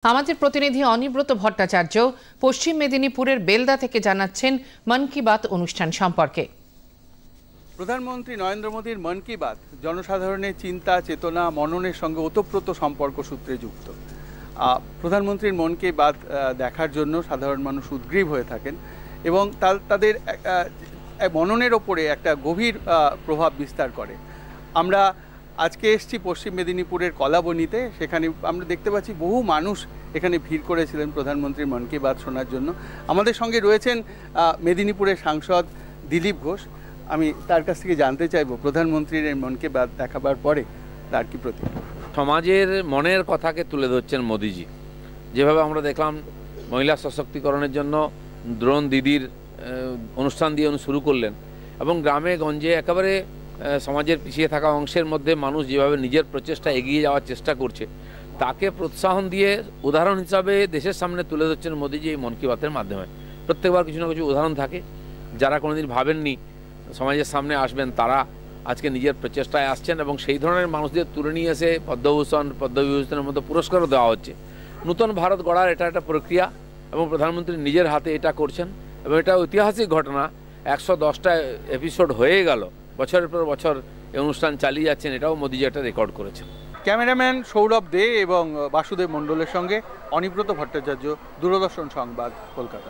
আমাদের প্রতিনিধি অনিব্রত ভট্টাচার্য পশ্চিম মেদিনীপুরের বেলদা থেকে জানাচ্ছেন মন কি বাত অনুষ্ঠান সম্পর্কে। প্রধানমন্ত্রী নরেন্দ্র মোদীর মন কি বাত জনসাধারণের চিন্তা, চেতনা, মননের সঙ্গে ওতপ্রোত সম্পর্ক সূত্রে যুক্ত। প্রধানমন্ত্রীর মন কি বাত দেখার জন্য সাধারণ মানুষ উদ্গ্রীব হয়ে থাকেন এবং তাদের মননের ওপরে একটা গভীর প্রভাব বিস্তার করে। আমরা আজকে এসেছি পশ্চিম মেদিনীপুরের কলাবনীতে। সেখানে আমরা দেখতে পাচ্ছি বহু মানুষ এখানে ভিড় করেছিলেন প্রধানমন্ত্রীর মন কি বাত শোনার জন্য। আমাদের সঙ্গে রয়েছেন মেদিনীপুরের সাংসদ দিলীপ ঘোষ। আমি তার কাছ থেকে জানতে চাইব প্রধানমন্ত্রীর এই মন কি বাত দেখাবার পরে তার কি প্রতিক্রিয়া। সমাজের মনের কথাকে তুলে ধরছেন মোদিজি। যেভাবে আমরা দেখলাম মহিলা সশক্তিকরণের জন্য দ্রোণ দিদির অনুষ্ঠান দিয়ে উনি শুরু করলেন এবং গ্রামে গঞ্জে একেবারে সমাজের পিছিয়ে থাকা অংশের মধ্যে মানুষ যেভাবে নিজের প্রচেষ্টা এগিয়ে যাওয়ার চেষ্টা করছে তাকে প্রোৎসাহন দিয়ে উদাহরণ হিসাবে দেশের সামনে তুলে ধরছেন মোদিজি এই মন কি বাতের মাধ্যমে। প্রত্যেকবার কিছু না কিছু উদাহরণ থাকে, যারা কোনোদিন ভাবেননি সমাজের সামনে আসবেন তারা আজকে নিজের প্রচেষ্টায় আসছেন এবং সেই ধরনের মানুষদের তুলে নিয়ে এসে পদ্মভূষণ, পদ্মবিভূষণের মতো পুরস্কারও দেওয়া হচ্ছে। নূতন ভারত গড়ার এটা একটা প্রক্রিয়া এবং প্রধানমন্ত্রী নিজের হাতে এটা করছেন এবং এটা ঐতিহাসিক ঘটনা। 110টা এপিসোড হয়ে গেল, বছরের পর বছর এই অনুষ্ঠান চালিয়ে যাচ্ছেন, এটাও মোদিজি একটা রেকর্ড করেছেন। ক্যামেরাম্যান সৌরভ দে এবং বাসুদেব মণ্ডলের সঙ্গে অনিব্রত ভট্টাচার্য, দূরদর্শন সংবাদ, কলকাতা।